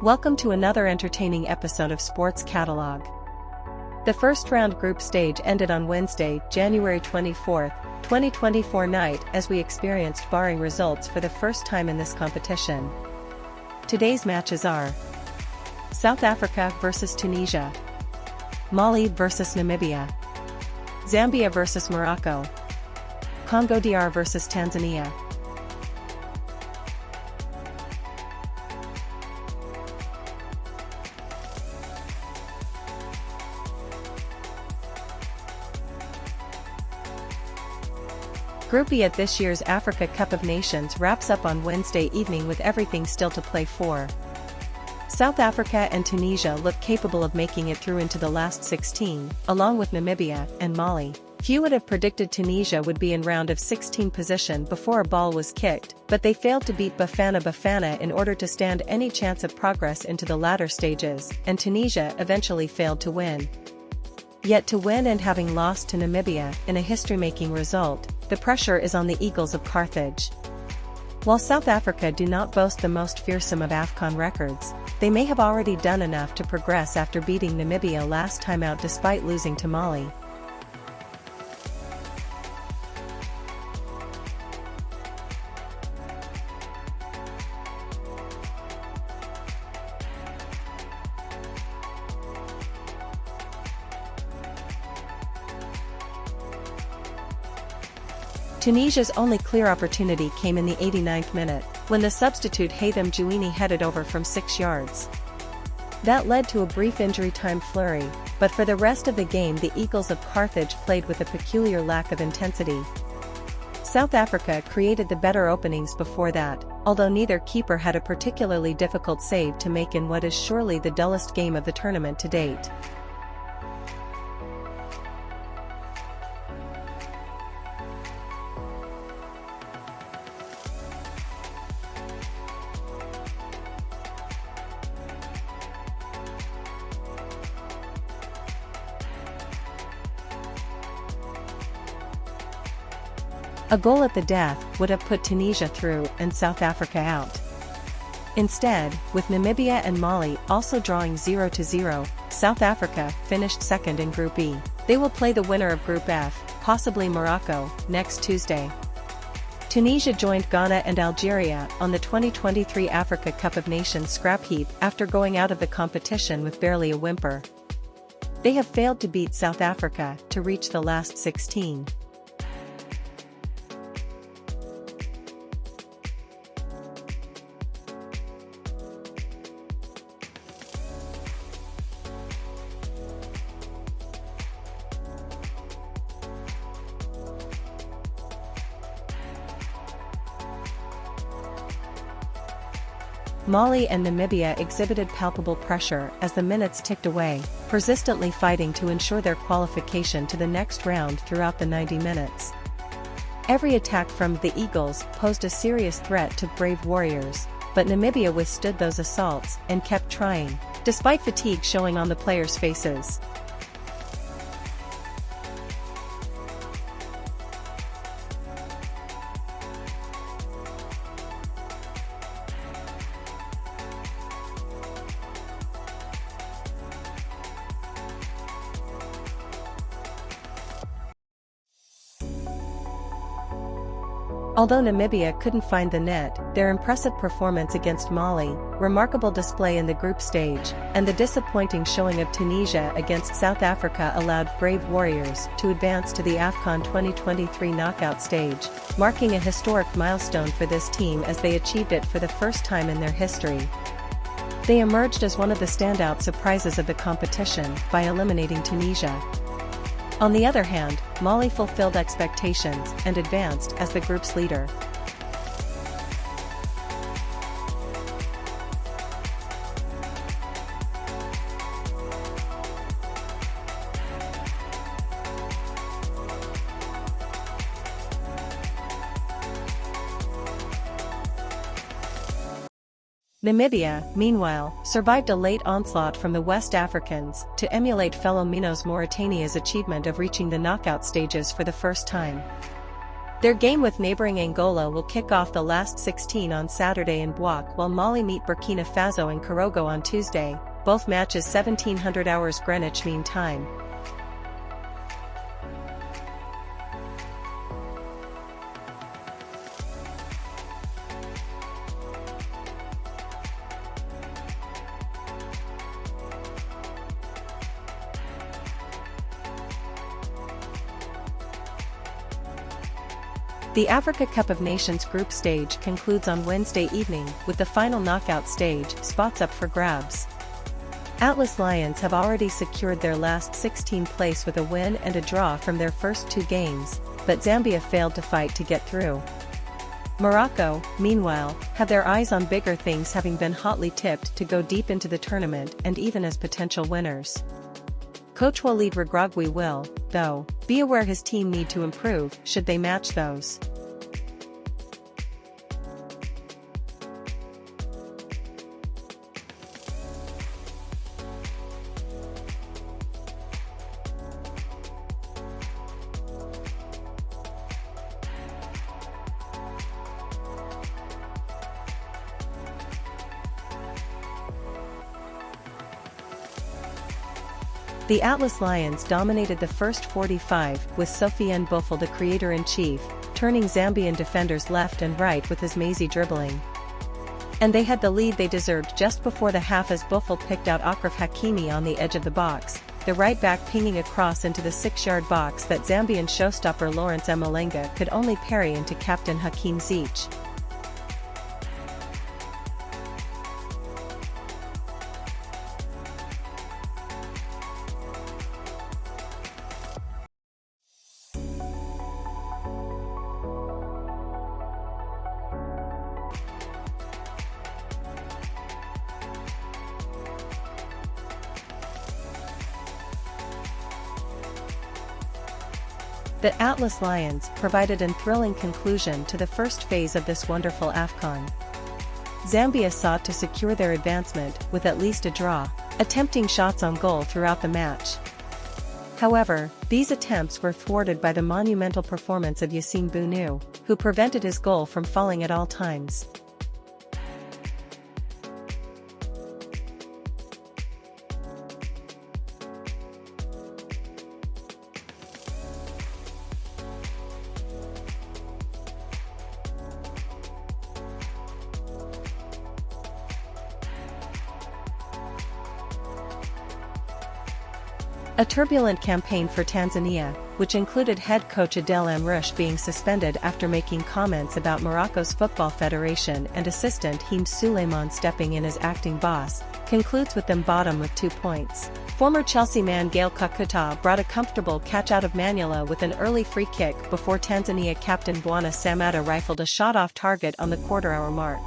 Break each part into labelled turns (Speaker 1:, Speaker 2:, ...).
Speaker 1: Welcome to another entertaining episode of Sports Catalog. The first round group stage ended on Wednesday, January 24, 2024 night as we experienced barring results for the first time in this competition. Today's matches are South Africa vs Tunisia, Mali vs Namibia, Zambia vs Morocco, Congo DR vs Tanzania. Group E at this year's Africa Cup of Nations wraps up on Wednesday evening with everything still to play for. South Africa and Tunisia look capable of making it through into the last 16, along with Namibia and Mali. Few would have predicted Tunisia would be in round of 16 position before a ball was kicked, but they failed to beat Bafana in order to stand any chance of progress into the latter stages, and Tunisia eventually failed to win. Yet to win and having lost to Namibia in a history-making result, the pressure is on the Eagles of Carthage. While South Africa do not boast the most fearsome of Afcon records, they may have already done enough to progress after beating Namibia last time out despite losing to Mali. Tunisia's only clear opportunity came in the 89th minute, when the substitute Haitham Jouini headed over from 6 yards. That led to a brief injury time flurry, but for the rest of the game the Eagles of Carthage played with a peculiar lack of intensity. South Africa created the better openings before that, although neither keeper had a particularly difficult save to make in what is surely the dullest game of the tournament to date. A goal at the death would have put Tunisia through and South Africa out. Instead, with Namibia and Mali also drawing 0-0, South Africa finished second in Group E. They will play the winner of Group F, possibly Morocco, next Tuesday. Tunisia joined Ghana and Algeria on the 2023 Africa Cup of Nations scrap heap after going out of the competition with barely a whimper. They have failed to beat South Africa to reach the last 16. Mali and Namibia exhibited palpable pressure as the minutes ticked away, persistently fighting to ensure their qualification to the next round throughout the 90 minutes. Every attack from the Eagles posed a serious threat to brave warriors, but Namibia withstood those assaults and kept trying, despite fatigue showing on the players' faces. Although Namibia couldn't find the net, their impressive performance against Mali, remarkable display in the group stage, and the disappointing showing of Tunisia against South Africa allowed brave warriors to advance to the Afcon 2023 knockout stage, marking a historic milestone for this team as they achieved it for the first time in their history. They emerged as one of the standout surprises of the competition by eliminating Tunisia. On the other hand, Mali fulfilled expectations and advanced as the group's leader. Namibia, meanwhile, survived a late onslaught from the West Africans to emulate fellow Minos Mauritania's achievement of reaching the knockout stages for the first time. Their game with neighboring Angola will kick off the last 16 on Saturday in Bouak, while Mali meet Burkina Faso in Korogo on Tuesday, both matches 1700 hours Greenwich Mean Time. The Africa Cup of Nations group stage concludes on Wednesday evening, with the final knockout stage spots up for grabs. Atlas Lions have already secured their last 16 place with a win and a draw from their first 2 games, but Zambia failed to fight to get through. Morocco, meanwhile, have their eyes on bigger things, having been hotly tipped to go deep into the tournament and even as potential winners. Coach Walid Regragui will, though, be aware his team need to improve should they match those. The Atlas Lions dominated the first 45, with Sofiane Boufal the creator-in-chief, turning Zambian defenders left and right with his mazy dribbling. And they had the lead they deserved just before the half as Boufal picked out Achraf Hakimi on the edge of the box, the right-back pinging a cross into the 6-yard box that Zambian showstopper Lawrence Malenga could only parry into captain Hakim Ziyech. The Atlas Lions provided a thrilling conclusion to the first phase of this wonderful Afcon. Zambia sought to secure their advancement with at least a draw, attempting shots on goal throughout the match. However, these attempts were thwarted by the monumental performance of Yassine Bounou, who prevented his goal from falling at all times. A turbulent campaign for Tanzania, which included head coach Adel Amrouche being suspended after making comments about Morocco's football federation and assistant Haim Suleiman stepping in as acting boss, concludes with them bottom with 2 points. Former Chelsea man Gael Kakuta brought a comfortable catch out of Manula with an early free kick before Tanzania captain Bwana Samatta rifled a shot off target on the quarter-hour mark.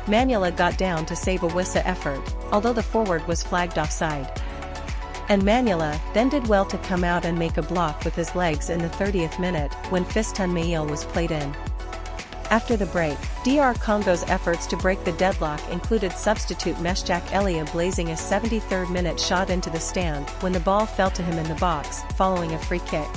Speaker 1: Manula got down to save a Wissa effort, although the forward was flagged offside. And Manula then did well to come out and make a block with his legs in the 30th minute when Fiston Mail was played in. After the break, DR Congo's efforts to break the deadlock included substitute Mesjak Elia blazing a 73rd minute shot into the stand when the ball fell to him in the box, following a free kick.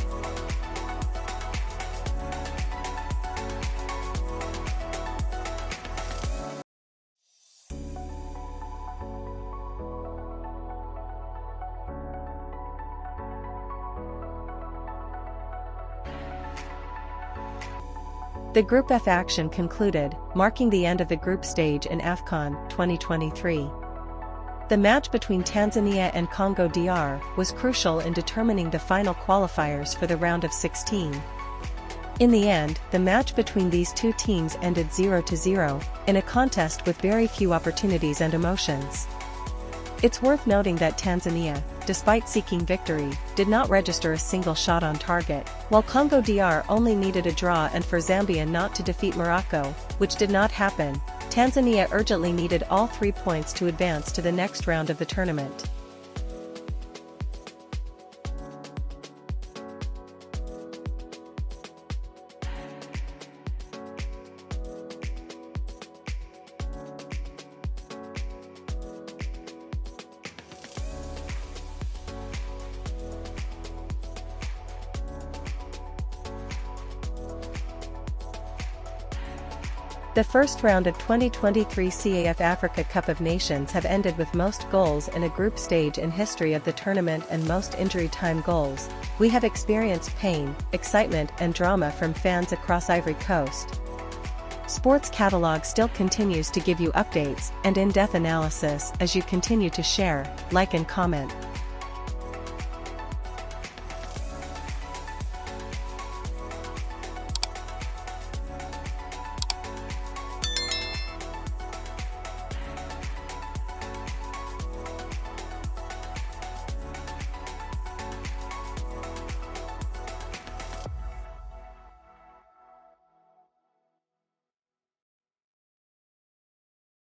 Speaker 1: The Group F action concluded, marking the end of the group stage in Afcon 2023. The match between Tanzania and Congo DR was crucial in determining the final qualifiers for the round of 16. In the end, the match between these two teams ended 0-0, in a contest with very few opportunities and emotions. It's worth noting that Tanzania, despite seeking victory, did not register a single shot on target, while Congo DR only needed a draw and for Zambia not to defeat Morocco, which did not happen. Tanzania urgently needed all 3 points to advance to the next round of the tournament. The first round of 2023 CAF Africa Cup of Nations have ended with most goals in a group stage in history of the tournament and most injury time goals. We have experienced pain, excitement and drama from fans across Ivory Coast. Sports Catalog still continues to give you updates and in-depth analysis as you continue to share, like and comment.